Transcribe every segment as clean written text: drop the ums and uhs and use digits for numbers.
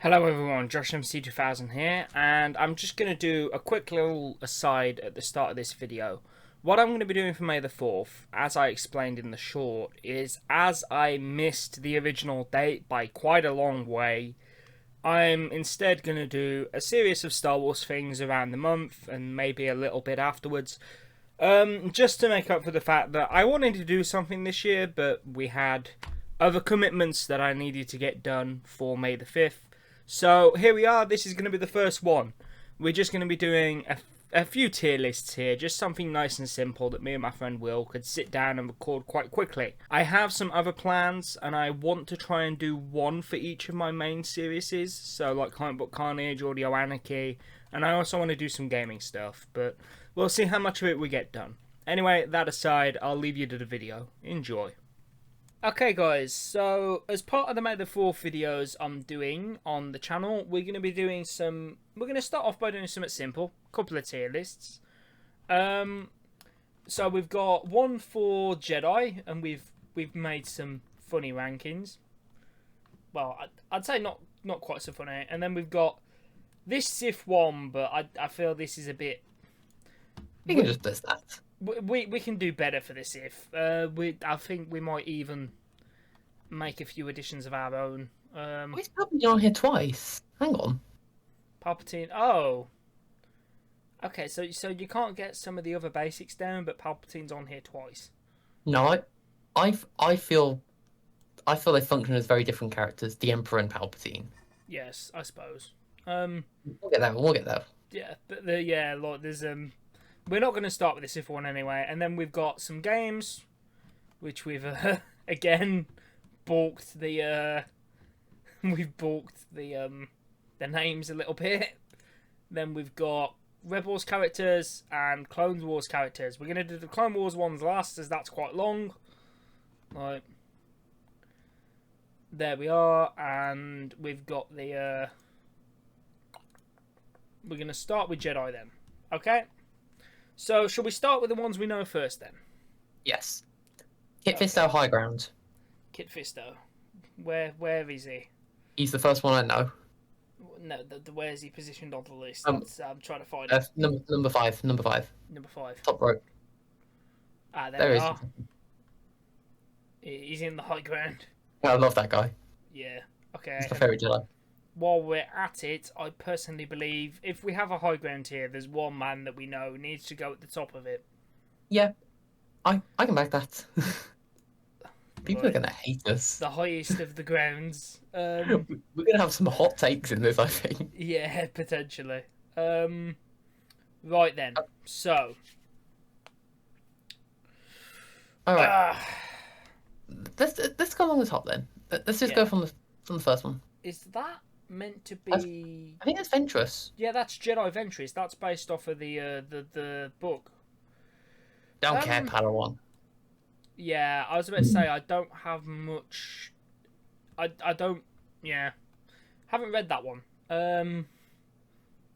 Hello everyone, Josh MC2000 here, and I'm just going to do a quick little aside at the start of this video. What I'm going to be doing for May the 4th, as I explained in the short, is as I missed the original date by quite a long way, I'm instead going to do a series of Star Wars things around the month, and maybe a little bit afterwards, just to make up for the fact that I wanted to do something this year, but we had other commitments that I needed to get done for May the 5th. So here we are, this is going to be the first one. We're just going to be doing a few tier lists here, just something nice and simple that me and my friend Will could sit down and record quite quickly. I have some other plans, and I want to try and do one for each of my main series, so like Comic Book Carnage, Audio Anarchy, and I also want to do some gaming stuff, but we'll see how much of it we get done. Anyway, that aside, I'll leave you to the video. Enjoy. Okay guys, so as part of the May the 4th videos I'm doing on the channel, we're going to be doing we're going to start off by doing something simple, a couple of tier lists. So we've got one for Jedi, and we've made some funny rankings. Well, I'd say not quite so funny. And then we've got this Sith one, but I feel this is a bit... You can just list that. We can do better for this if I think we might even make a few additions of our own. Why's Palpatine on here twice? Hang on. Palpatine. Oh, okay. So you can't get some of the other basics down, but Palpatine's on here twice. No, I feel they function as very different characters. The Emperor and Palpatine. Yes, I suppose. We'll get that. We'll get that. Yeah, but like there's we're not going to start with the Sith one anyway, and then we've got some games, which we've again balked the we've balked the names a little bit. Then we've got Rebels characters and Clone Wars characters. We're going to do the Clone Wars ones last, as that's quite long. Right, there we are, and we've got the we're going to start with Jedi then. Okay. So, shall we start with the ones we know first, then? Yes. Kit Fisto High Ground. Kit Fisto. Where is he? He's the first one I know. No, where is he positioned on the list? I'm trying to find it. Number five. Number 5. Top row. Ah, there There we is. are. He's in the high ground. I love that guy. Yeah. Okay. He's my favourite Jedi. While we're at it, I personally believe if we have a high ground here, there's one man that we know needs to go at the top of it. Yeah. I can back that. People Right. are going to hate us. The highest of the grounds. We're going to have some hot takes in this, I think. Yeah, potentially. Right then. So. All right. Let's go along the top then. Let's just go from the first one. Is that meant to be? I think that's Ventress. Yeah, that's Jedi Ventress. That's based off of the book. Don't care, Padawan. Yeah, I was about to say I don't have much. I don't. Yeah, haven't read that one.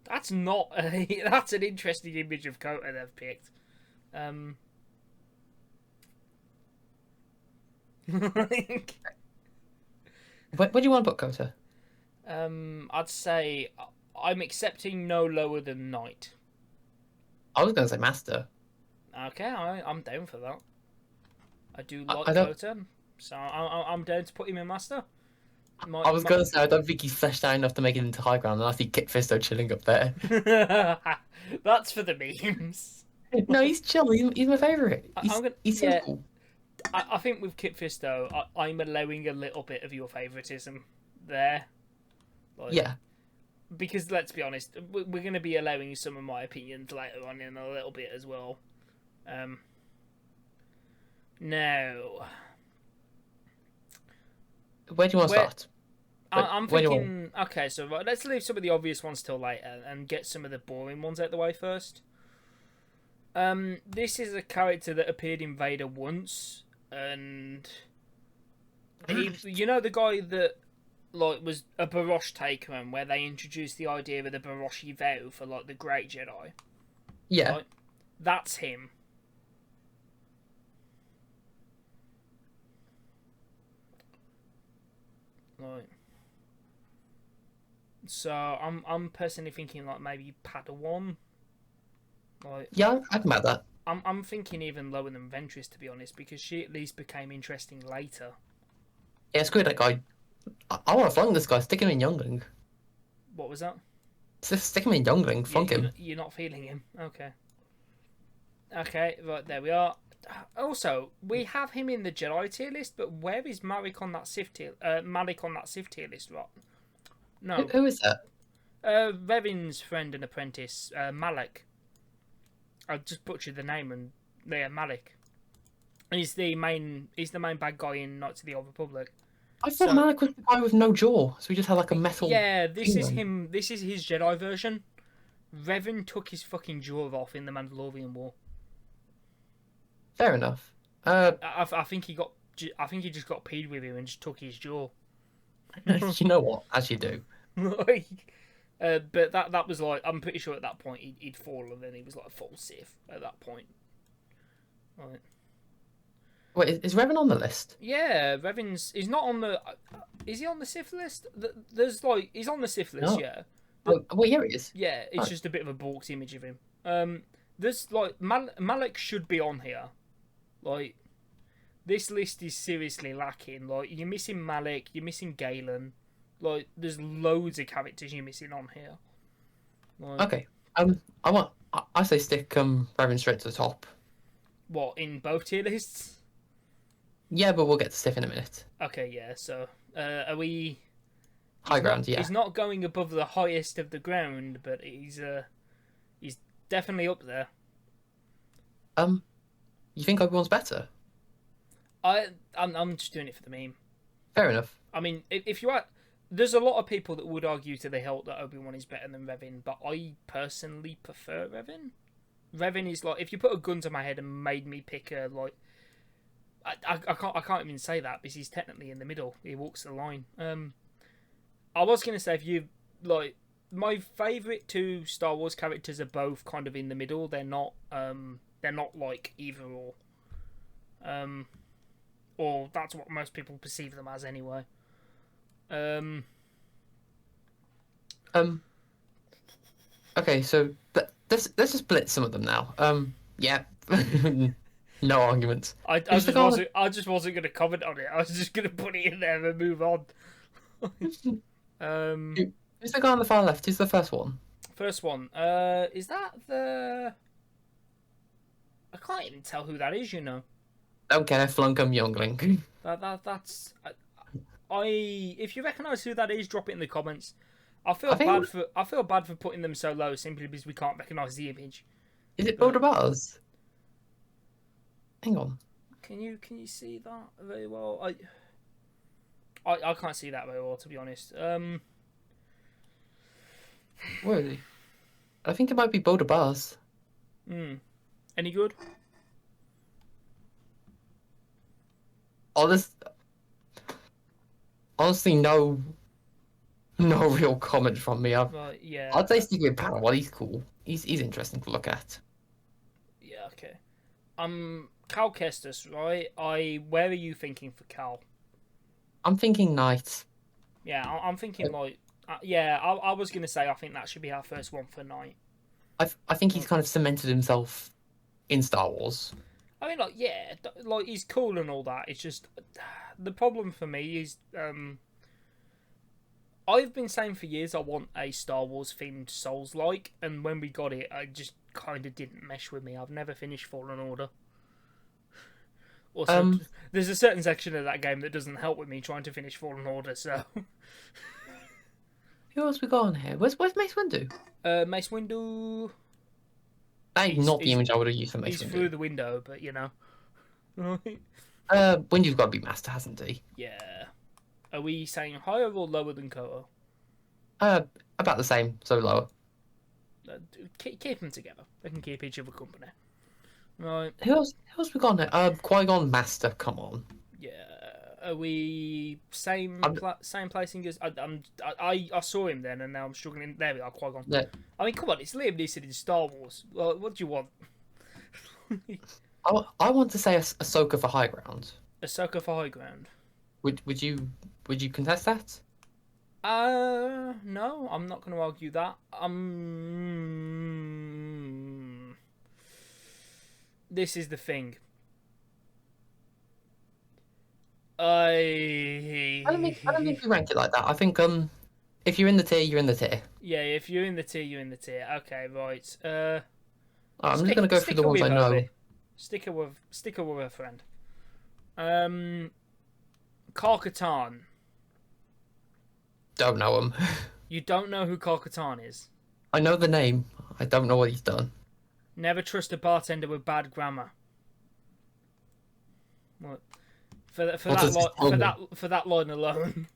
That's not. That's an interesting image of Kota they've picked. Where do you want to put Kota? I'd say I'm accepting no lower than Knight. I was going to say Master. Okay, I'm down for that. I do like I don't... Kota, so I'm down to put him in Master. I was going to say I don't think he's fleshed out enough to make it into high ground, and I see Kit Fisto chilling up there. That's for the memes. No, he's chill. He's my favourite. He's so cool. I think with Kit Fisto, I'm allowing a little bit of your favouritism there. Like, yeah. Because let's be honest, we're going to be allowing some of my opinions later on in a little bit as well. No. Where do you want to start? I'm thinking... Okay, so right, let's leave some of the obvious ones till later and get some of the boring ones out the way first. This is a character that appeared in Vader once, and you know the guy that like was a Barosh taker, and where they introduced the idea of the Baroshi vow for like the Great Jedi. Yeah, right? That's him. Right. So I'm personally thinking like maybe Padawan. Like Yeah, I can bat that. I'm thinking even lower than Ventress, to be honest, because she at least became interesting later. Yeah, screw that guy. I want to flunk this guy. Stick him in Youngling. What was that? Just stick him in Youngling. Flunk him. You're not feeling him. Okay. Okay, right, there we are. Also, we have him in the Jedi tier list, but where is Malik on that Sith tier? Malik on that Sith tier list, right? No. Who is that? Revan's friend and apprentice, Malik. I just butchered the name, and yeah, Malik. He's the main bad guy in Knights of the Old Republic. I thought Malik was the guy with no jaw, so he just had like a metal. Yeah, this is kingdom. him. This is his Jedi version. Revan took his fucking jaw off in the Mandalorian War. Fair enough. I think he got. I think he just got peed with him and just took his jaw. You know what? As you do. But that was like, I'm pretty sure at that point he'd fallen, and then he was like full Sith at that point. Right. Wait, is Revan on the list? Yeah, he's not on the. Is he on the Sith list? There's like he's on the Sith list, No. yeah. Well, here he is. Yeah, it's just a bit of a balked image of him. There's like Malik should be on here. Like, this list is seriously lacking. Like, you're missing Malik, you're missing Galen. Like, there's loads of characters you're missing on here. Like, Okay. I say stick Revan straight to the top. what, in both tier lists? Yeah, but we'll get to Sif in a minute. Okay, yeah. So, are we? High ground, yeah. He's not going above the highest of the ground, but he's definitely up there. You think Obi-Wan's better? I'm just doing it for the meme. Fair enough. I mean, if you are, there's a lot of people that would argue to the hilt that Obi-Wan is better than Revan, but I personally prefer Revan. Revan is like, if you put a gun to my head and made me pick a like, I can't even say that because he's technically in the middle. He walks the line. I was gonna say, if you like, my favourite two Star Wars characters are both kind of in the middle. They're not like either or that's what most people perceive them as anyway. Okay, so let's just split some of them now. Yeah. No arguments. I just wasn't gonna comment on it. I was just gonna put it in there and move on. Who's the guy on the far left? Who's the first one? First one. Is that the? I can't even tell who that is. You know. Don't care, Flunkum Youngling. That's. If you recognise who that is, drop it in the comments. I feel bad for putting them so low simply because we can't recognise the image. Is it Boulder Bars? Hang on. Can you see that very well? I can't see that very well, to be honest. Where is he? I think it might be Boulder Bars. Any good? Honestly, no real comment from me. Right, yeah. I'd say stick with Padawan. He's cool. He's interesting to look at. Yeah, okay. Cal Kestis, right? Where are you thinking for Cal? I'm thinking Knight. Yeah, I'm thinking like, I was gonna say I think that should be our first one for Knight. I think he's kind of cemented himself in Star Wars. I mean, like, yeah, like he's cool and all that. It's just the problem for me is I've been saying for years I want a Star Wars themed Souls-like, and when we got it, I just kind of didn't mesh with me. I've never finished Fallen Order. Also, there's a certain section of that game that doesn't help with me trying to finish Fallen Order. So, who else we got on here? Where's Mace Windu? Mace Windu. That is not the image I would have used for Mace Windu. He's through the window, but you know. Windu's got to be Master, hasn't he? Yeah. Are we saying higher or lower than Koto? About the same, so lower. Keep them together. They can keep each other company. Right. Who else we got on here? Qui-Gon Master, come on. Yeah. Are we same placing as I saw him then, and now I'm struggling. There we are, Qui-Gon. Yeah. I mean, come on, it's Liam Neeson in Star Wars. Well, what do you want? I want to say Ahsoka for high ground. Ahsoka for high ground. Would you contest that? No, I'm not going to argue that. This is the thing. I don't think we rank it like that. I think if you're in the tier, you're in the tier. Yeah, if you're in the tier, you're in the tier. Okay, right. I'm just gonna go through the ones I know. Sticker with a friend. Karkatan. Don't know him. You don't know who Karkatan is? I know the name. I don't know what he's done. Never trust a bartender with bad grammar. What? For that line alone.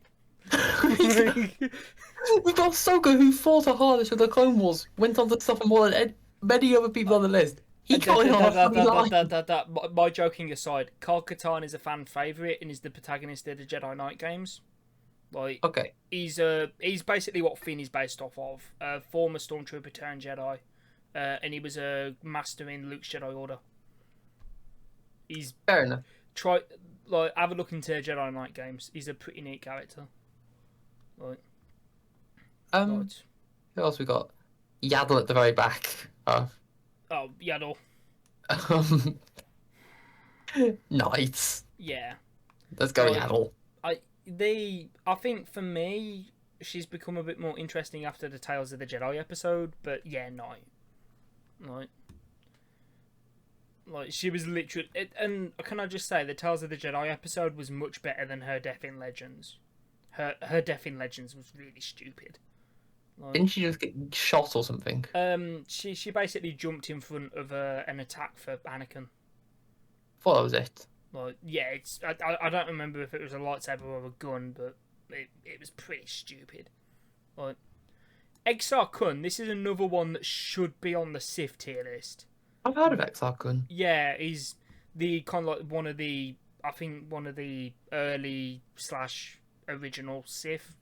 We've got Ahsoka, who fought the hardest with the Clone Wars, went on to suffer more than many other people on the list. He got in on My joking aside, Karkatan is a fan favourite and is the protagonist of the Jedi Knight games. Like, okay, he's basically what Finn is based off of. A former stormtrooper turned Jedi, and he was a master in Luke's Jedi Order. He's fair enough. Have a look into Jedi Knight games. He's a pretty neat character. Right. Who else we got? Yaddle at the very back. Oh, Yaddle. Knights. Yeah. Let's go, Yaddle. I think for me, she's become a bit more interesting after the Tales of the Jedi episode. But yeah, Knight. Like she was literally, and can I just say, the Tales of the Jedi episode was much better than her Death in Legends. Her Death in Legends was really stupid. Like, didn't she just get shot or something? She basically jumped in front of an attack for Anakin. Thought that was it. Like, yeah, I don't remember if it was a lightsaber or a gun, but it was pretty stupid. Like, Exar Kun, this is another one that should be on the Sith tier list. I've heard of Exar Kun. Yeah, he's the kind of like one of the early / original Sith.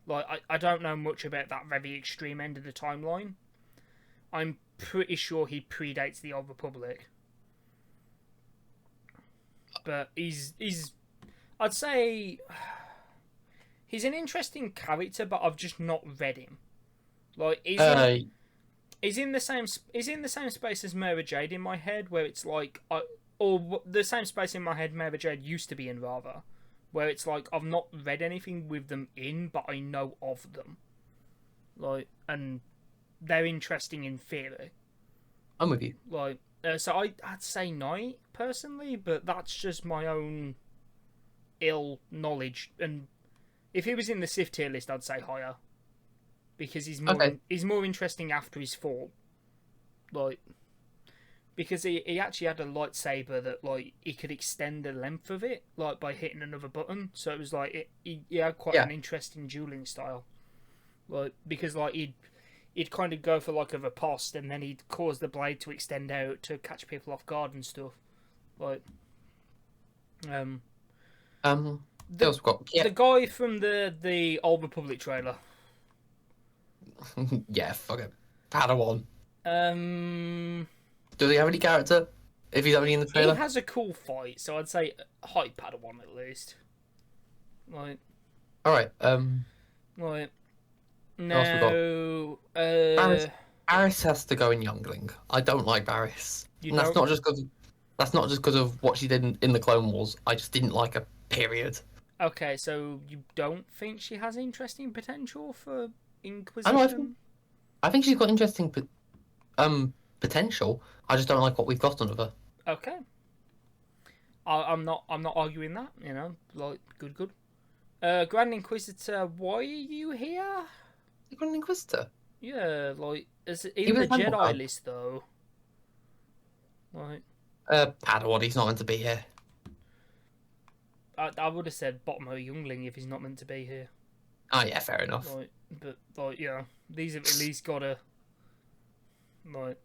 Like, I don't know much about that very extreme end of the timeline. I'm pretty sure he predates the Old Republic. But I'd say he's an interesting character, but I've just not read him. Like, he's in the same space as Mara Jade in my head, where it's like, or the same space in my head Mara Jade used to be in, rather, where it's like I've not read anything with them in, but I know of them. Like, and they're interesting in theory. I'm with you. Like, so I'd say Knight personally, but that's just my own ill knowledge. And if he was in the Sith tier list, I'd say higher, because he's more interesting after his fall. Like, because he actually had a lightsaber that, like, he could extend the length of it, like, by hitting another button. So it was like he had quite an interesting dueling style. Like, because like he'd kind of go for like a riposte, and then he'd cause the blade to extend out to catch people off guard and stuff. Like, the guy from the Old Republic trailer. Yeah, fuck it. Padawan. Does he have any character? If he's only in the trailer? He has a cool fight, so I'd say high Padawan at least. Like, alright, like, no, Barriss has to go in Youngling. I don't like Barriss. That's not just because of what she did in the Clone Wars. I just didn't like her, period. Okay, so you don't think she has interesting potential for Inquisition? I think she's got interesting potential. I just don't like what we've got under her. Okay. I'm not arguing that, you know, like, good. Grand Inquisitor, why are you here? Grand Inquisitor? Yeah, like, in the Jedi list, though. Like, Padawan, he's not meant to be here. I would have said bottom of Youngling if he's not meant to be here. Oh, yeah, fair enough. Like, but, like, yeah, these have at least got a, like,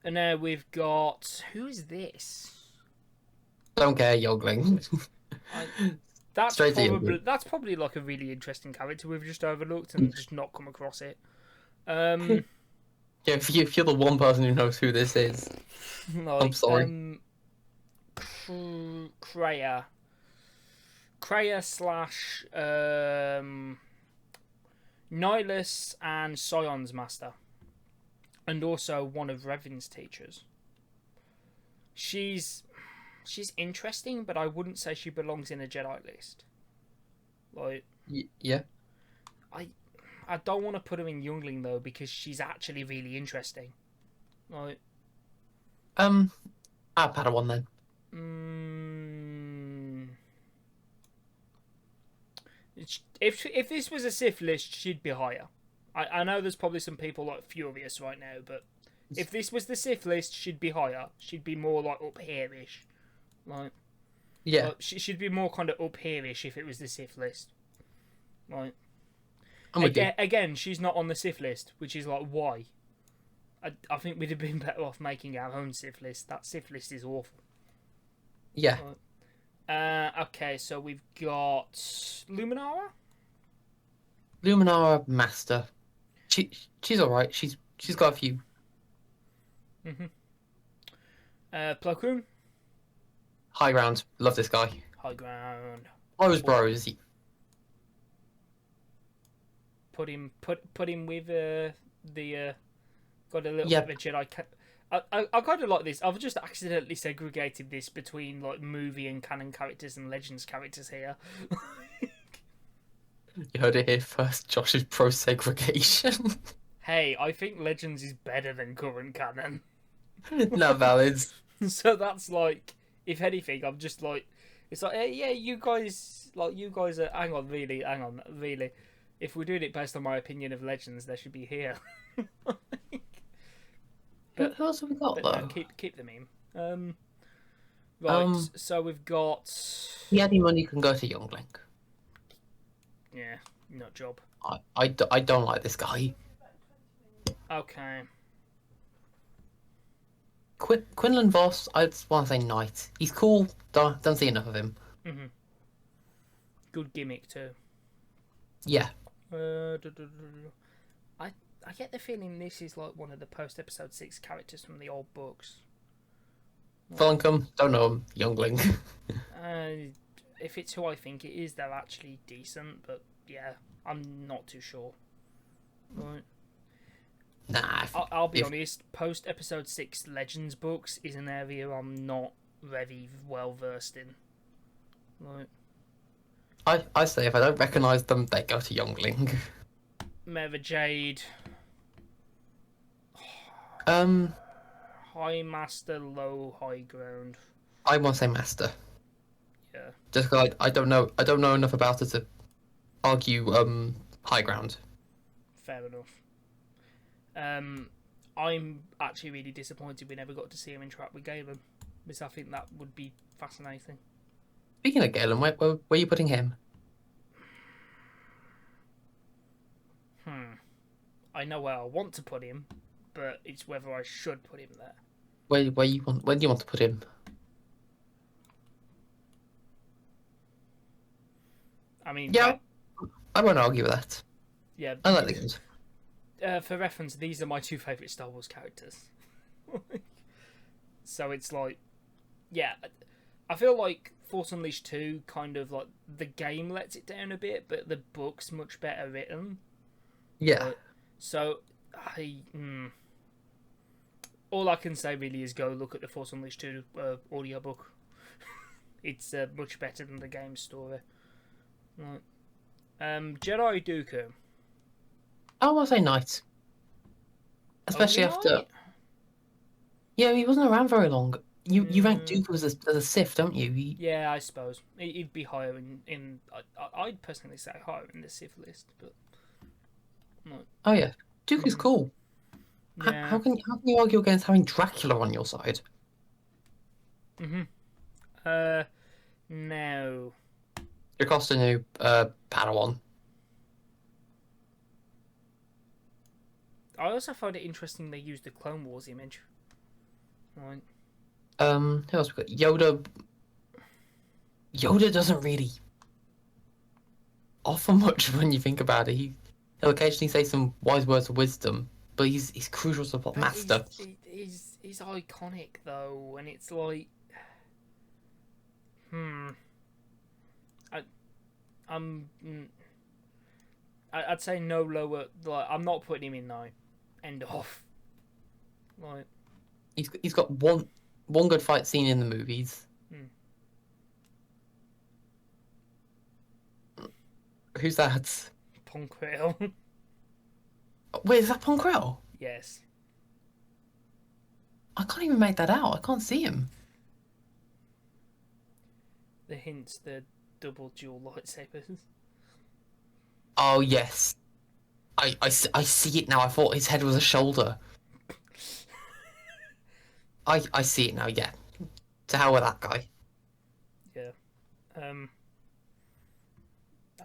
and now we've got, who is this? Don't care, Youngling. That's probably like a really interesting character we've just overlooked and just not come across it. Yeah, if you're the one person who knows who this is, like, I'm sorry. Kreia / Nihilus and Scion's master, and also one of Revan's teachers. She's interesting, but I wouldn't say she belongs in a Jedi list. Like, Yeah. I don't want to put her in Youngling though, because she's actually really interesting. Like, I'll Padawan then. If this was a Sith list, she'd be higher. I know there's probably some people like furious right now, but if this was the Sith list, she'd be higher. She'd be more like up here-ish. Like, Yeah. like, she'd be more kind of up here-ish if it was the Sith list. Like, again, she's not on the Sith list, which is like, why? I think we'd have been better off making our own Sith list. That Sith list is awful. Yeah. Okay, so we've got Luminara. Luminara Master. She's alright. She's got a few. Plo Koon. High ground. Love this guy. High ground. Bros. Put him with the got a little Yeah. bit of a Jedi. I kind of like this. I've just accidentally segregated this between like movie and canon characters and Legends characters here. You heard it here first. Josh is pro segregation. Hey, I think Legends is better than current canon. Not valid. So that's like, if anything, I'm just like, it's like, hey, yeah, you guys are. Hang on, really. If we're doing it based on my opinion of Legends, they should be here. But who else have we got though? No, keep the meme. Right, so we've got. Yeah, any money can go to Youngling. Yeah, nut job. I don't like this guy. Okay. Quinlan Voss, I just want to say knight. He's cool. Don't see enough of him. Good gimmick too. Yeah. I get the feeling this is like one of the post episode 6 characters from the old books. Flunkum, don't know him. Youngling. If it's who I think it is, they're actually decent, but yeah, I'm not too sure. Right. Nah. I'll be honest, post episode 6 Legends books is an area I'm not very well versed in. Right. I say if I don't recognise them, they go to Youngling. Meva Jade. High Master, low high ground. I want to say Master. Yeah. Just because I don't know enough about her to argue high ground. Fair enough. I'm actually really disappointed we never got to see him interact with Galen, because I think that would be fascinating. Speaking of Galen, where are you putting him? I know where I want to put him, but it's whether I should put him there. Where do you want to put him? I mean, yeah, I won't argue with that. Yeah, I like the games. For reference, these are my 2 favourite Star Wars characters. So it's like, yeah, I feel like Force Unleashed 2 kind of like the game lets it down a bit, but the book's much better written. Yeah. So, all I can say really is go look at the Force Unleashed 2 audiobook. It's much better than the game story. Right. Jedi Dooku. I want to say knight. Especially after... Yeah, he wasn't around very long. You rank Dooku as a Sith, don't you? Yeah, I suppose. He'd be higher in I'd personally say higher in the Sith list, but... No. Oh yeah, Dooku's cool. Yeah. How can you argue against having Dracula on your side? No. Jocasta Nu, Padawan. I also find it interesting they used the Clone Wars image. Right. Who else we got? Yoda. Yoda doesn't really offer much when you think about it. He'll occasionally say some wise words of wisdom, but he's crucial to the plot master. He's iconic though, and it's like, I'd say no lower. Like, I'm not putting him in now. End off. Like, he's got one good fight scene in the movies. Who's that? Ponquil. Wait, is that Ponquil? Yes. I can't even make that out. I can't see him. The hints, the double dual lightsabers. Oh yes, I see it now. I thought his head was a shoulder. I see it now. Yeah, to hell with that guy. Yeah. I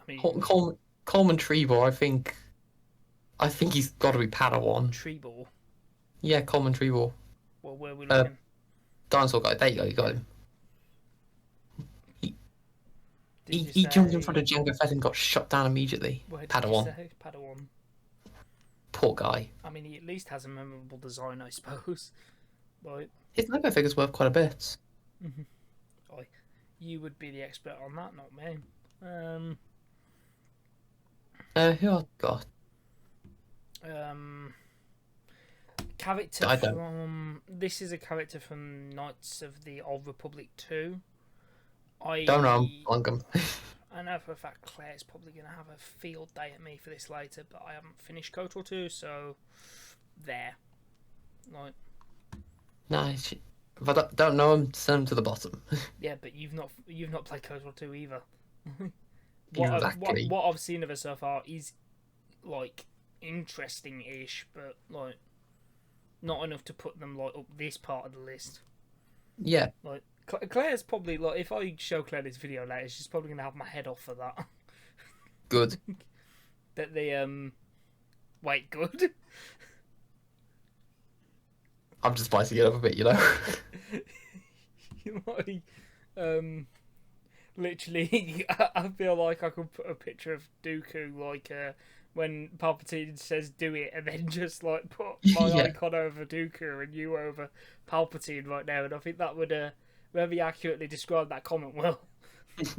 mean, Coleman Trebor. I think he's got to be Padawan. Treeball. Yeah, Coleman Trebor. Well, where are we looking? Dinosaur guy. There you go. You got him. He say... jumped in front of Jango Fett and got shot down immediately. Padawan. Padawan. Poor guy. I mean, he at least has a memorable design, I suppose. Like, his Lego figure's worth quite a bit. You would be the expert on that, not me. Who I got? Character from... This is a character from Knights of the Old Republic 2. Don't know, I'm I know for a fact Claire's probably going to have a field day at me for this later, but I haven't finished KOTOR 2, so... There. Like... Nice. If I don't know him, send him to the bottom. Yeah, but you've not played KOTOR 2 either. Exactly. What I've seen of her so far is, like, interesting-ish, but, like, not enough to put them, like, up this part of the list. Yeah. Like, Claire's probably, like, if I show Claire this video later, she's probably going to have my head off for that. Good. That they, wait, good? I'm just spicing it up a bit, you know? You might, literally, I feel like I could put a picture of Dooku, like, when Palpatine says do it, and then just, like, put my icon over Dooku and you over Palpatine right now, and I think that would, very accurately describe that comment well. Do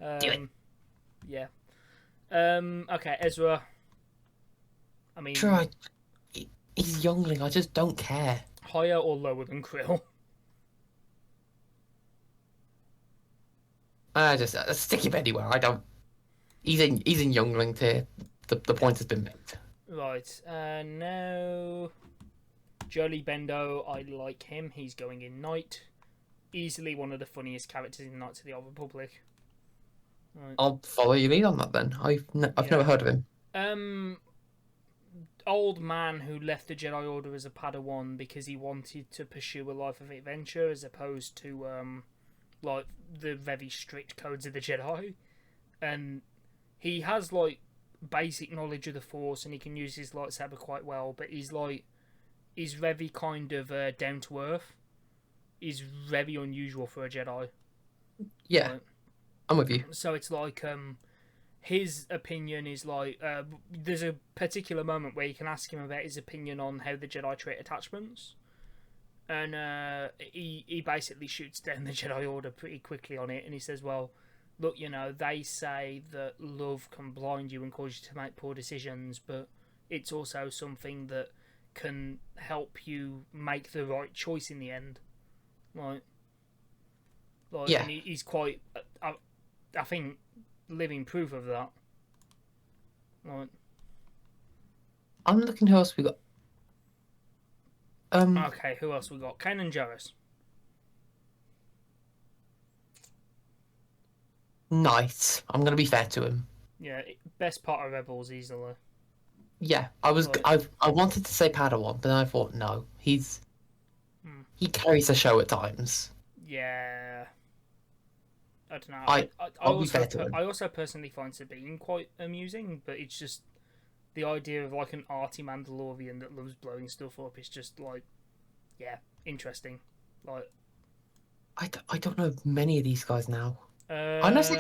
it. Yeah. Okay, Ezra. I mean... Sure, he's youngling, I just don't care. Higher or lower than Krill? Just stick him anywhere. I don't. He's in youngling tier. The point has been made. Right. Now, Jolly Bendo. I like him. He's going in Knight. Easily one of the funniest characters in Knights of the Old Republic. Right. I'll follow your lead on that then. I've never heard of him. Old man who left the Jedi Order as a Padawan because he wanted to pursue a life of adventure as opposed to like the very strict codes of the Jedi, and he has like basic knowledge of the Force and he can use his lightsaber quite well, but he's very kind of down to earth. He's very unusual for a Jedi. Yeah, like, I'm with you. So it's like his opinion is like there's a particular moment where you can ask him about his opinion on how the Jedi treat attachments, and he basically shoots down the Jedi Order pretty quickly on it, and he says, well, look, you know, they say that love can blind you and cause you to make poor decisions, but it's also something that can help you make the right choice in the end. Like yeah. And he's quite I think living proof of that. Right. I'm looking who else we got. Okay, who else we got? Kanan Jarrus. Nice. I'm gonna be fair to him. Yeah, best part of Rebels easily. Yeah, I wanted to say Padawan, but then I thought no, he carries the show at times. Yeah. I don't know. I also personally find Sabine quite amusing, but it's just the idea of like an arty Mandalorian that loves blowing stuff up is just like, yeah, interesting. Like, I don't know many of these guys now. Honestly,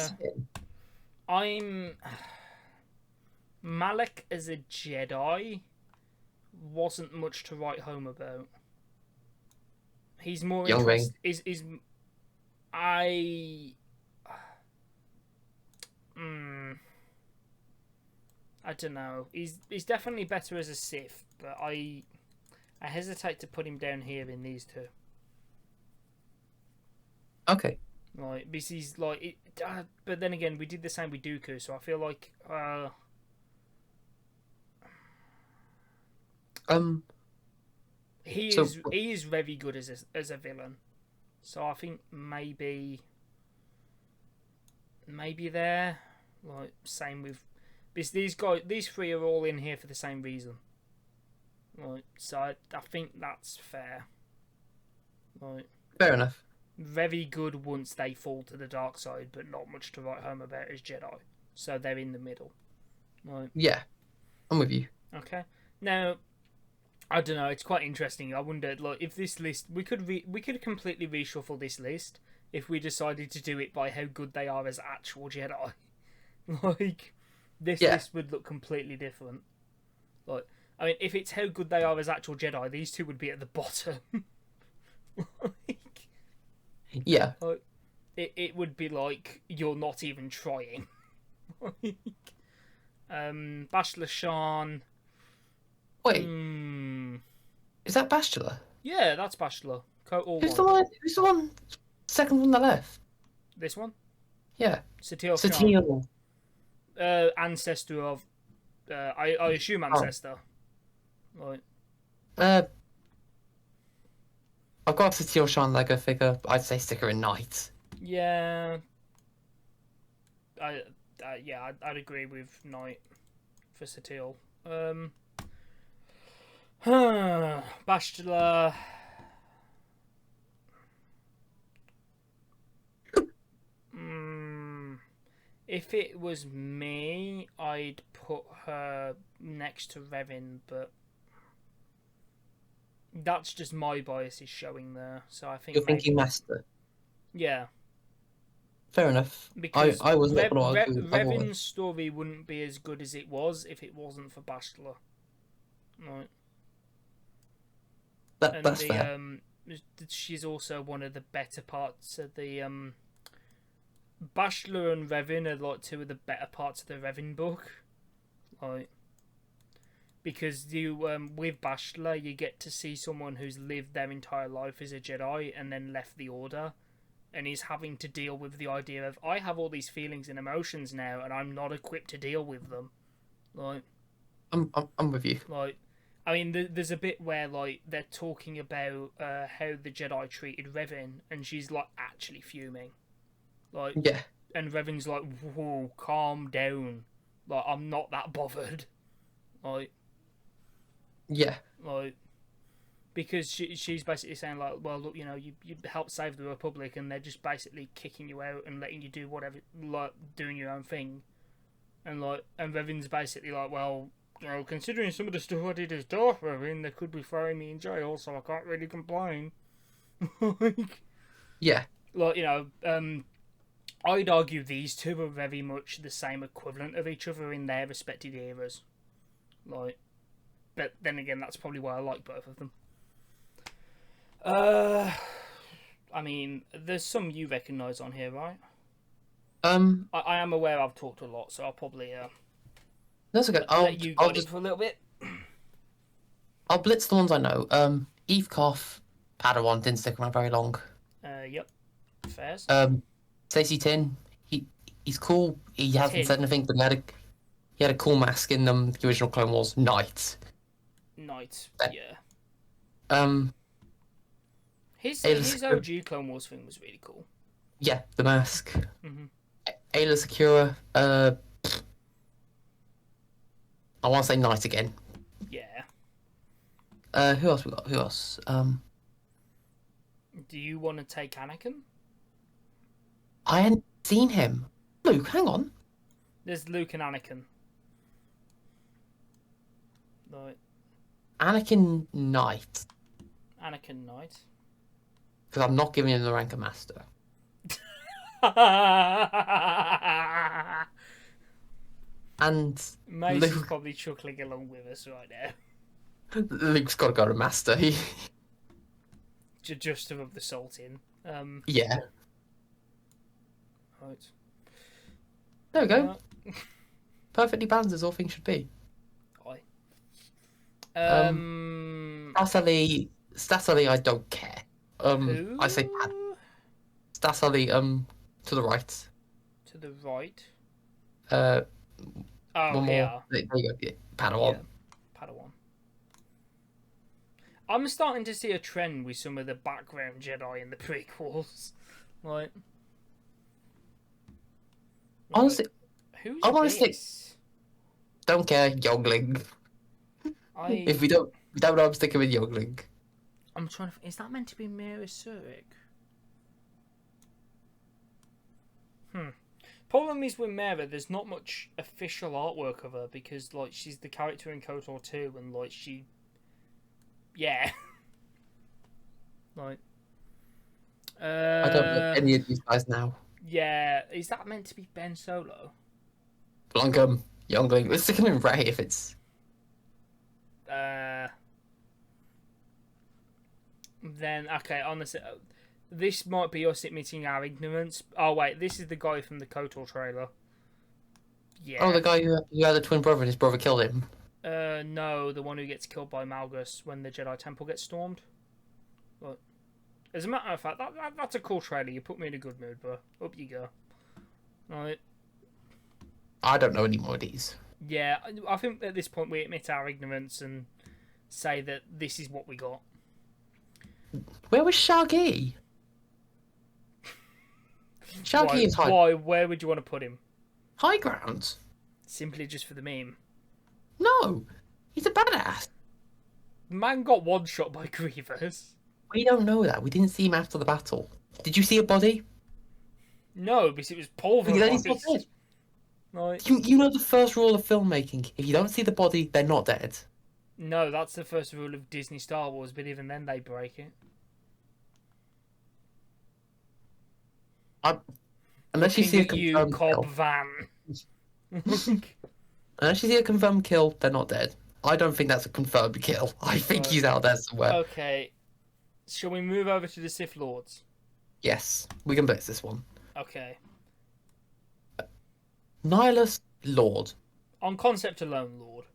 Malak as a Jedi wasn't much to write home about. He's more interesting. I don't know. He's definitely better as a Sith, but I hesitate to put him down here in these two. Okay. Like, because he's like, but then again, we did the same with Dooku, so I feel like, he is very good as a villain, so I think maybe there, like same with, because these three are all in here for the same reason. Like, so I think that's fair. Like, fair enough. Very good once they fall to the dark side, but not much to write home about as Jedi. So they're in the middle. Right. Yeah, I'm with you. Okay. Now, I don't know. It's quite interesting. I wondered, like, if this list we could completely reshuffle this list if we decided to do it by how good they are as actual Jedi. Like, this list would look completely different. Like, I mean, if it's how good they are as actual Jedi, these two would be at the bottom. Like, yeah. Like, it would be like you're not even trying. Like, Bachelor Sean. Wait. Is that Bachelor? Yeah, that's Bachelor. Who's the one? Second from the left. This one? Yeah. Satele. Ancestor of. I assume ancestor. Right. I've got a Satele Shan Lego figure. I'd say stick her in Knight. Yeah. I'd agree with Knight for Satele. Bachelor. If it was me, I'd put her next to Revan, but that's just my biases showing there. So I think you're thinking Master. Yeah. Fair enough. Because I was not going to argue. Revan's story wouldn't be as good as it was if it wasn't for Bachelor. Right. That's fair. She's also one of the better parts of the Bachelor and Revan are like two of the better parts of the Revan book. Like, because you with Bachelor you get to see someone who's lived their entire life as a Jedi and then left the Order, and he's having to deal with the idea of, I have all these feelings and emotions now and I'm not equipped to deal with them. Like, I'm with you. Like, I mean, there's a bit where like they're talking about how the Jedi treated Revan, and she's like actually fuming. Like, yeah. And Revan's like, whoa, calm down. Like, I'm not that bothered. Like, yeah. Like, because she's basically saying like, well, look, you know, you helped save the Republic, and they're just basically kicking you out and letting you do whatever, like doing your own thing. And like, and Revan's basically like, well, you know, considering some of the stuff I did as Darth Revan, they could be throwing me in jail, so I can't really complain. Like, yeah. Like, you know, I'd argue these two are very much the same equivalent of each other in their respective eras. Like, but then again, that's probably why I like both of them. I mean, there's some you recognise on here, right? I am aware I've talked a lot, so I'll probably that's okay. let you guide it for a little bit. I'll blitz the ones I know. Eve Koff, Padawan, didn't stick around very long. Yep. Fairs. Stacey Tin, he's cool. He hasn't said anything, but he had a cool mask in the original Clone Wars. Knight, yeah. His OG Clone Wars thing was really cool. Yeah, the mask. Mm-hmm. Ayla Secura. I want to say Knight again. Yeah. Who else we got? Who else? Do you want to take Anakin? I hadn't seen him. Luke, hang on. There's Luke and Anakin. Right. Anakin Knight. Anakin Knight. Because I'm not giving him the rank of Master. And Mace is probably chuckling along with us right now. Luke's got to go to Master. Just to rub the salt in. Yeah. Right. There we go. perfectly balanced as all things should be. Aye. Stasali, I don't care. I say Who? Stasali, to the right. To the right. Uh, Oh, one more. here. There you go. Yeah, Padawan. Yeah, Padawan. I'm starting to see a trend with some of the background Jedi in the prequels. Like, Honestly, who's I want to stick. this? Don't care, youngling. If we don't know, I'm sticking with youngling. I'm trying to. Is that meant to be Mira Surik? Problem is with Mera, there's not much official artwork of her because, like, she's the character in KOTOR 2 and, like, she. Yeah. Like. I don't know any of these guys now. Yeah. Is that meant to be Ben Solo? Blankum, youngling. Let's stick him in Ray if it's. Then, okay, honestly. This might be us admitting our ignorance. Oh, wait, this is the guy from the KOTOR trailer. Yeah. Oh, the guy who had a twin brother and his brother killed him. No, the one who gets killed by Malgus when the Jedi Temple gets stormed. But, as a matter of fact, that's a cool trailer. You put me in a good mood, bro. Up you go. Right. I don't know any more of these. Yeah, I think at this point we admit our ignorance and say that this is what we got. Where was Shaggy? Shaggy is high. Why? Where would you want to put him? High ground. Simply just for the meme. No, he's a badass. Man got one shot by Grievous. We don't know that. We didn't see him after the battle. Did you see a body? No, because it was Then he's not pulverized. dead. Like, You know the first rule of filmmaking: if you don't see the body, they're not dead. no, that's the first rule of Disney Star Wars, but even then they break it. Unless you see a you confirmed Cobb kill. Van. Unless you see a confirmed kill, they're not dead. I don't think that's a confirmed kill. I think he's out there somewhere. Okay. Shall we move over to the Sith Lords? Yes, we can blitz this one. Okay. Nihilus Lord. On concept alone, Lord.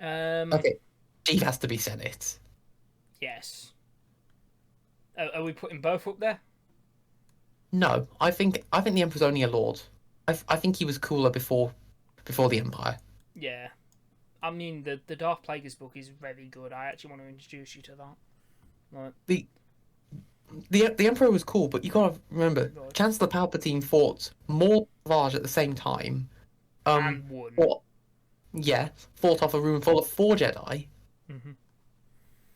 Okay, he has to be Senate. Yes. Are we putting both up there? No, I think the Emperor's only a Lord. I think he was cooler before the Empire. Yeah. I mean, the Darth Plagueis book is very good. I actually want to introduce you to that. Like, The Emperor was cool, but you gotta remember, Right. Chancellor Palpatine fought more Savage at the same time. and one. Fought off a room full of 4 Jedi.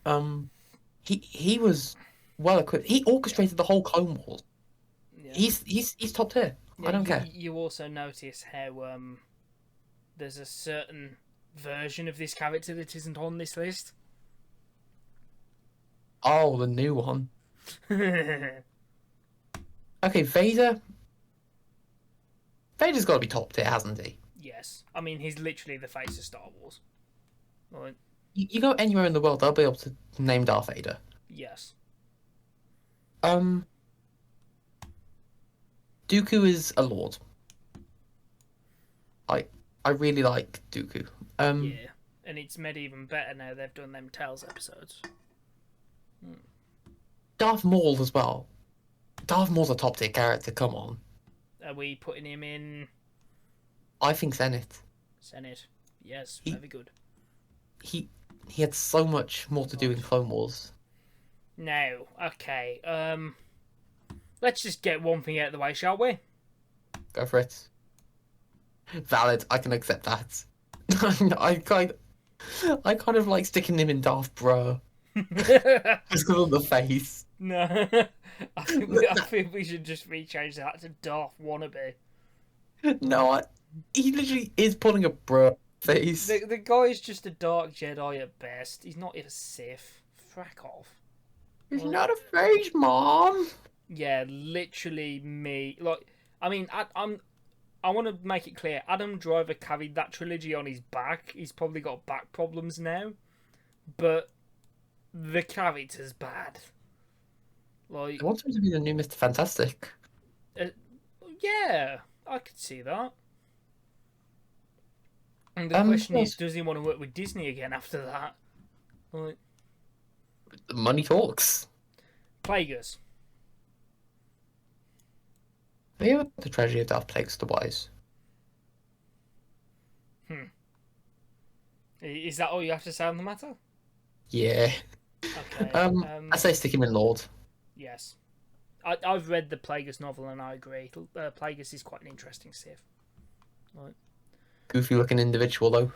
Mm-hmm. He was well equipped. He orchestrated the whole Clone Wars. Yeah. He's top tier. Yeah, I don't care. You also notice how there's a certain version of this character that isn't on this list. Oh, the new one. Okay, Vader. Vader's got to be top tier, hasn't he? Yes. I mean, he's literally the face of Star Wars. Right. You go anywhere in the world, they'll be able to name Darth Vader. Yes. Dooku is a lord. I really like Dooku. Yeah. And it's made even better now they've done them Tales episodes. Darth Maul as well. Darth Maul's a top tier character. Come on. Are we putting him in I think Senate. Senate? Yes, very good. He had so much more to do in Clone Wars. Now, okay. Let's just get one thing out of the way, shall we? Go for it. Valid. I can accept that. I kind of like sticking him in Darth Bro. Just because of the face. No, I think we should just rechange that to Darth Wannabe. No, he literally is putting a bro face. The guy is just a dark Jedi at best. He's not even a Sith. Frack off. He's not a face, Mom. Yeah, literally me. Like, I mean, I want to make it clear. Adam Driver carried that trilogy on his back. He's probably got back problems now, but the character's bad. Like, I want him to be the new Mr. Fantastic. yeah, I could see that. And the question is, yes. does he want to work with Disney again after that? Like, Money talks. Plagueis. Have you ever the tragedy of Darth Plagueis the Wise? Is that all you have to say on the matter? Yeah. Okay. I say stick him in Lord. Yes. I've read the Plagueis novel and I agree. Plagueis is quite an interesting Sith. Right. Goofy looking individual though.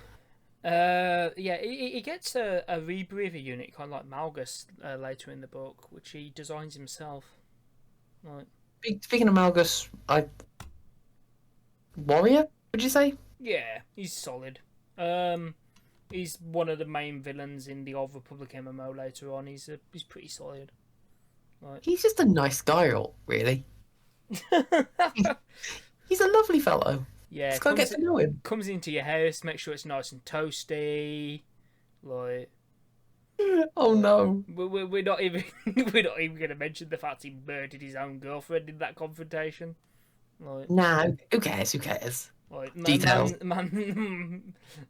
Yeah, he gets a rebreather unit, kind of like Malgus, later in the book, which he designs himself. Right. Speaking of Malgus, Warrior, would you say? Yeah, he's solid. He's one of the main villains in the Old Republic MMO later on. He's pretty solid. Right. He's just a nice guy, really. He's a lovely fellow. Yeah, Just gotta get to know him. Comes into your house, make sure it's nice and toasty. Like, Oh no. we're not even we're not even going to mention the fact he murdered his own girlfriend in that confrontation. Like, Nah, who cares? Who cares? like Details.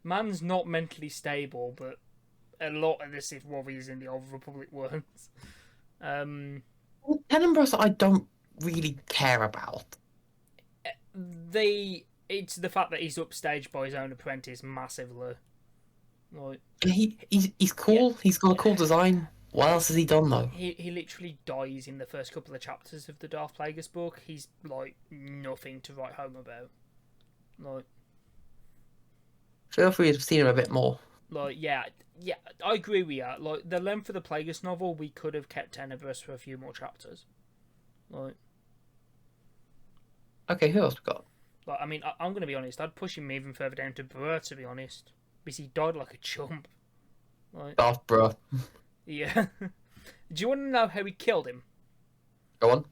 Man's not mentally stable, but a lot of the Sith warriors in the Old Republic weren't. Tenenbaums I don't really care about. It's the fact that he's upstaged by his own apprentice massively. Like, He's cool. Yeah. He's got a cool design. What else has he done though? he literally dies in the first couple of chapters of the Darth Plagueis book. He's like nothing to write home about. Like, Feel if we had seen him a bit more. yeah, I agree with you. Like, the length of the Plagueis novel, we could have kept Tenebris for a few more chapters. Like, Okay, who else we got? I mean, I'm gonna be honest. I'd push him even further down to Brur, to be honest, because he died like a chump. Like, Darth, bro. yeah. Do you want to know how he killed him? Go on.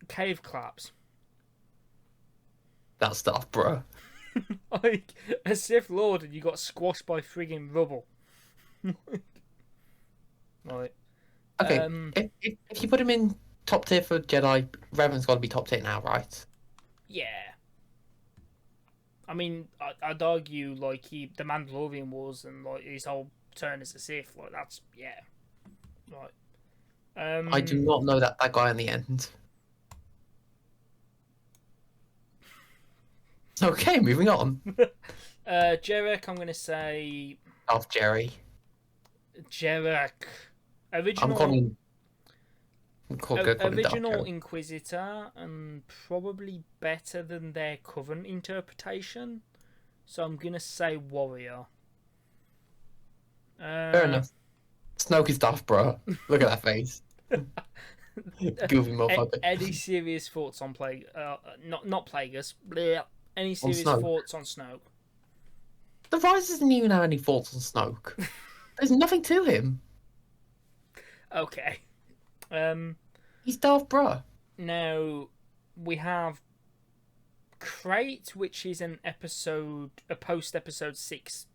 Cave collapse. That's Darth, bro. Like a Sith Lord, and you got squashed by frigging rubble. Like, Okay, if you put him in top tier for Jedi, Revan's got to be top tier now, right? yeah. I mean, I'd argue like the Mandalorian was, and like his whole turn as a Sith, like that's right. I do not know that guy in the end. Okay, moving on. Jarek, I'm gonna say Darth Jerry. Jarek. Original. I'm calling him Original Darth Jerry. Inquisitor, and probably better than their current interpretation. So I'm gonna say Warrior. Fair enough. Snoke is Darth, bro. Look at that face. Goofy motherfucker. Any serious thoughts on not Plagueis? Bleh. Any serious Snoke. thoughts on Snoke? The Rise doesn't even have any faults on Snoke. There's nothing to him. Okay. He's Darth, bro. Now we have Crate, which is a post episode 6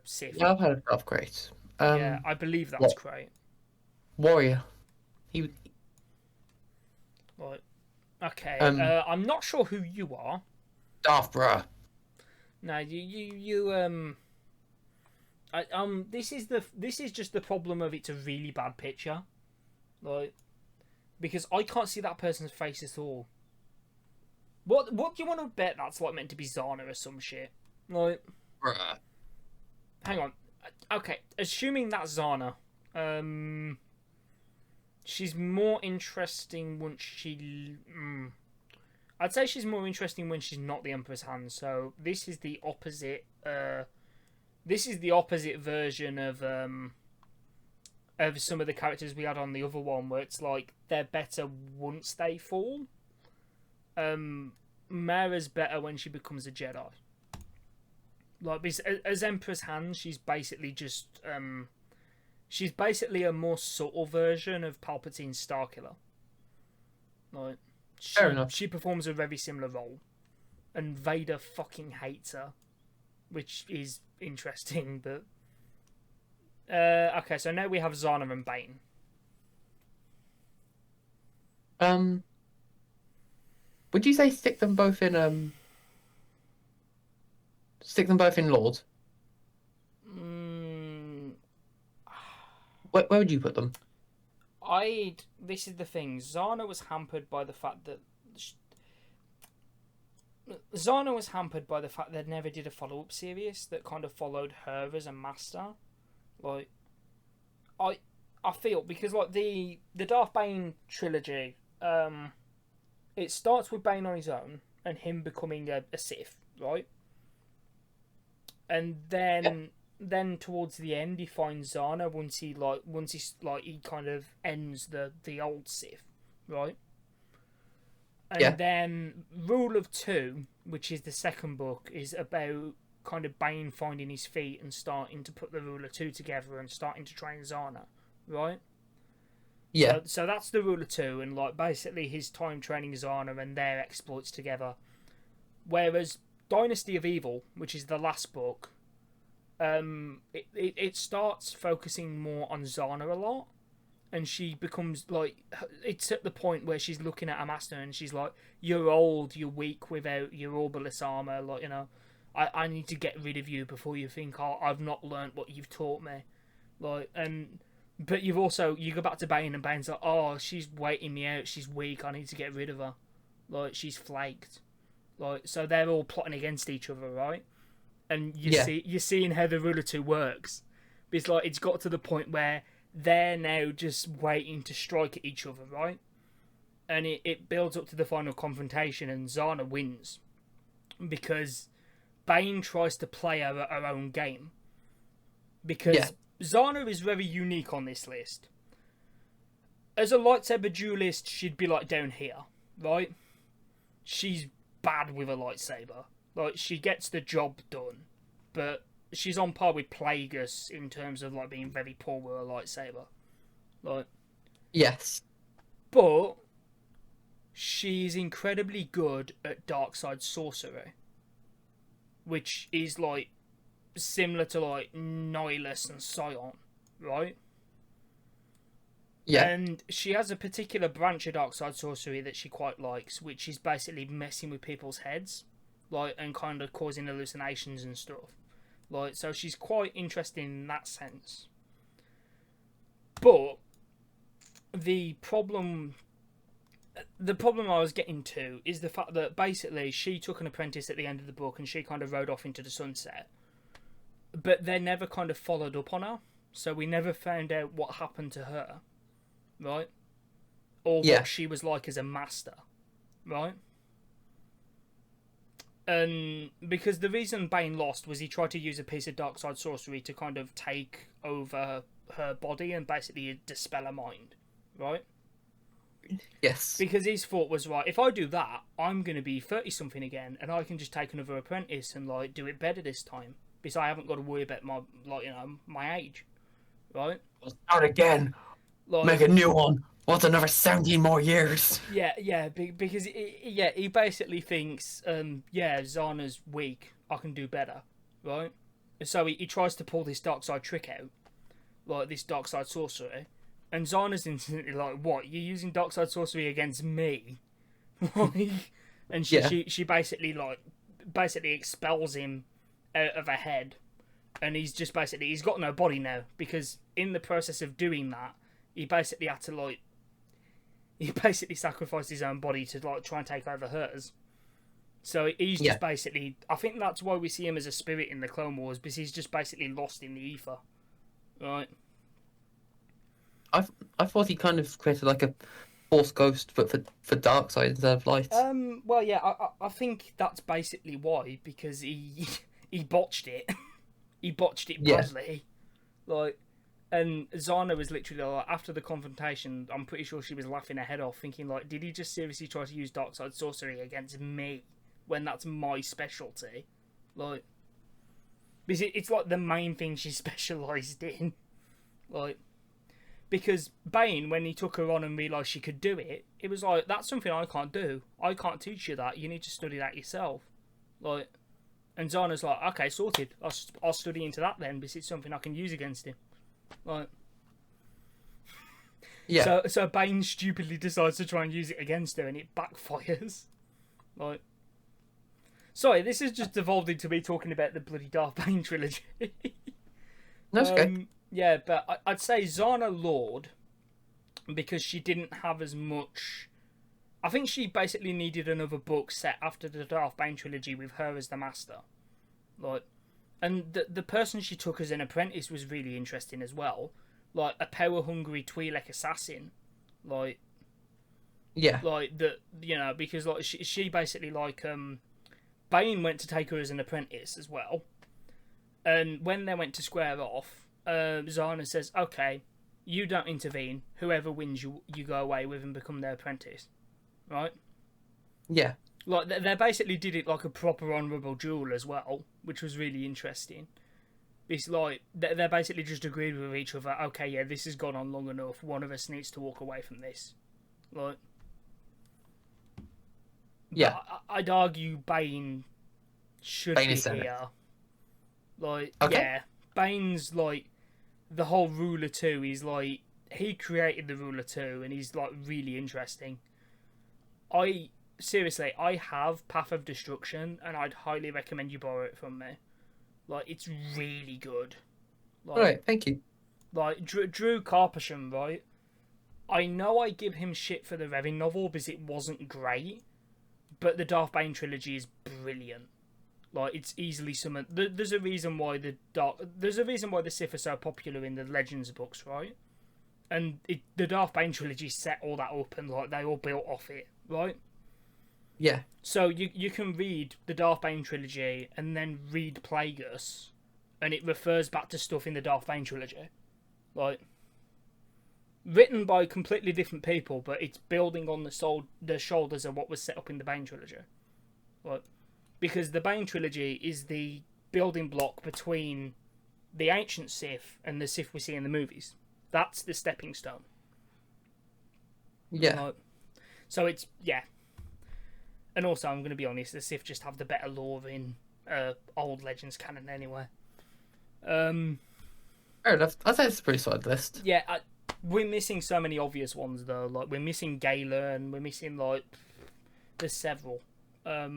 Sith. Yeah, I've heard of Darth Great. Yeah, I believe that's Crate. Warrior. Right. Okay. I'm not sure who you are. Darth, bro. No, this is just the problem of it's a really bad picture, like, because I can't see that person's face at all. What do you want to bet that's like meant to be Zana or some shit? Like, Bruh. hang on. Okay, assuming that's Zana, she's more interesting once she. I'd say she's more interesting when she's not the Emperor's hand. So this is the opposite. This is the opposite version of some of the characters we had on the other one, where it's like they're better once they fall. Mara's better when she becomes a Jedi. Like, because as Emperor's hand, she's basically just she's basically a more subtle version of Palpatine's Starkiller. Like, Fair enough. She performs a very similar role, and Vader fucking hates her, which is interesting. But okay, so now we have Zana and Bane. Would you say stick them both in Stick them both in Lord. Where would you put them? This is the thing. Zana was hampered by the fact that they never did a follow-up series that kind of followed her as a master. Like, I feel, because like the Darth Bane trilogy, it starts with Bane on his own and him becoming a Sith, right? And then towards the end he finds Zana once he kind of ends the old Sith, right? And then Rule of Two, which is the second book, is about kind of Bane finding his feet and starting to put the Rule of Two together and starting to train Zana, right? Yeah. So that's the Rule of Two, and like basically his time training Zana and their exploits together. Whereas Dynasty of Evil, which is the last book, it starts focusing more on Zana a lot, and she becomes like, it's at the point where she's looking at her master and she's like, "You're old, you're weak without your Orbulus armor. Like, you know, I need to get rid of you before you think, oh, I've not learnt what you've taught me." Like, but you go back to Bane and Bane's like, "Oh, she's waiting me out. She's weak. I need to get rid of her. Like, she's flaked." Like, so they're all plotting against each other, right? And you're seeing how the Rule of Two works. It's like it's got to the point where they're now just waiting to strike at each other, right? And it builds up to the final confrontation, and Zana wins because Bane tries to play her own game. Because Zana is very unique on this list. As a lightsaber duelist, she'd be like down here, right? She's bad with a lightsaber. Like, she gets the job done, but she's on par with Plagueis in terms of like being very poor with a lightsaber. Like, yes, but she's incredibly good at dark side sorcery, which is like similar to like Nihilus and Scion, right? Yeah. And she has a particular branch of dark side sorcery that she quite likes, which is basically messing with people's heads, like, and kind of causing hallucinations and stuff. Like, so she's quite interesting in that sense. But the problem I was getting to is the fact that basically she took an apprentice at the end of the book and she kind of rode off into the sunset. But they never kind of followed up on her, so we never found out what happened to her, right? Or what she was like as a master, right? And because the reason Bane lost was he tried to use a piece of dark side sorcery to kind of take over her body and basically dispel her mind, right? Yes. Because his thought was, right, if I do that, I'm going to be 30-something again, and I can just take another apprentice and like do it better this time, because I haven't got to worry about my, like, you know, my age, right? Start again. Like, make a new one. What's another 17 more years? Yeah, because he basically thinks, Zana's weak, I can do better, right? So he tries to pull this dark side trick out, like this dark side sorcery, and Zana's instantly like, "What? You're using dark side sorcery against me?" And she basically expels him out of her head, and he's got no body now, because in the process of doing that, he basically had to sacrificed his own body to like try and take over hers. So he's just basically, I think that's why we see him as a spirit in the Clone Wars, because he's just basically lost in the ether, right? I thought he kind of created like a Force ghost, but for dark side instead of light. Well, yeah, I think that's basically why, because he botched it. He botched it badly. Like, and Zana was literally like, after the confrontation, I'm pretty sure she was laughing her head off, thinking like, did he just seriously try to use dark side sorcery against me when that's my specialty? Like, because it's like the main thing she specialised in. Like, because Bane, when he took her on and realised she could do it, it was like, that's something I can't do. I can't teach you that. You need to study that yourself. Like, and Zana's like, okay, sorted. I'll study into that then, because it's something I can use against him. Like, yeah. So Bane stupidly decides to try and use it against her, and it backfires. Like, Sorry, this has just devolved into me talking about the bloody Darth Bane trilogy. That's okay. Yeah, but I'd say Zana Lord, because she didn't have as much. I think she basically needed another book set after the Darth Bane trilogy with her as the master. Like, and the person she took as an apprentice was really interesting as well. Like, a power-hungry Twi'lek assassin. Like that, because like she basically like Bane went to take her as an apprentice as well, and when they went to square off, Zana says, "Okay, you don't intervene. Whoever wins, you go away with and become their apprentice." Right? Yeah. Like they basically did it like a proper honourable duel as well, which was really interesting. It's like they basically just agreed with each other. Okay, yeah, this has gone on long enough. One of us needs to walk away from this. Like, yeah, I'd argue Bane should be here. Like, okay. yeah, Bane's like the whole Ruler 2. He's like he created the Ruler 2, and he's like really interesting. Seriously, I have Path of Destruction, and I'd highly recommend you borrow it from me. Like, it's really good. Like, Alright, thank you. Like, Drew Carpation, right? I know I give him shit for the Revan novel because it wasn't great, but the Darth Bane trilogy is brilliant. Like, it's easily some. There's a reason why the Sith are so popular in the Legends books, right? And the Darth Bane trilogy set all that up, and like they all built off it, right? Yeah. So you can read the Darth Bane trilogy and then read Plagueis, and it refers back to stuff in the Darth Bane trilogy, like written by completely different people, but it's building on the shoulders of what was set up in the Bane trilogy, like because the Bane trilogy is the building block between the ancient Sith and the Sith we see in the movies. That's the stepping stone. Yeah. So it's and also I'm going to be honest, the Sith just have the better lore in old Legends canon anyway. Fair enough. I'd say it's a pretty solid list. Yeah, we're missing so many obvious ones though. Like we're missing Galen, we're missing like there's several. I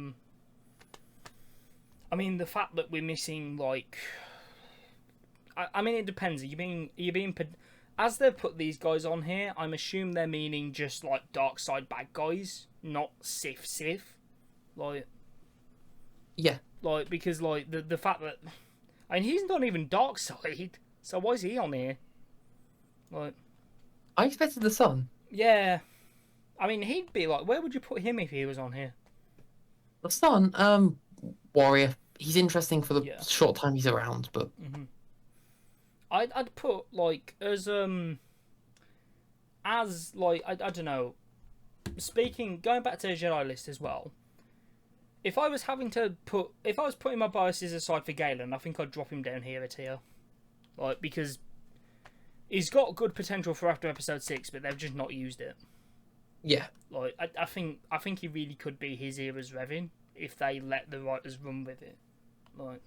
mean the fact that we're missing like, I mean it depends. Are you being as they've put these guys on here, I'm assuming they're meaning just like dark side bad guys, not Sith. Like, yeah, like because like the fact that, I mean, he's not even dark side, so why is he on here? Like, I expected the Sun. Yeah, I mean he'd be like, where would you put him if he was on here? The Sun, warrior. He's interesting for the short time he's around, but. Mm-hmm. I'd put like as like I don't know. Going back to the Jedi list as well. If I was putting my biases aside for Galen, I think I'd drop him down here a tier, like because he's got good potential for after Episode 6, but they've just not used it. Yeah, like I think he really could be his era's Revan if they let the writers run with it, like.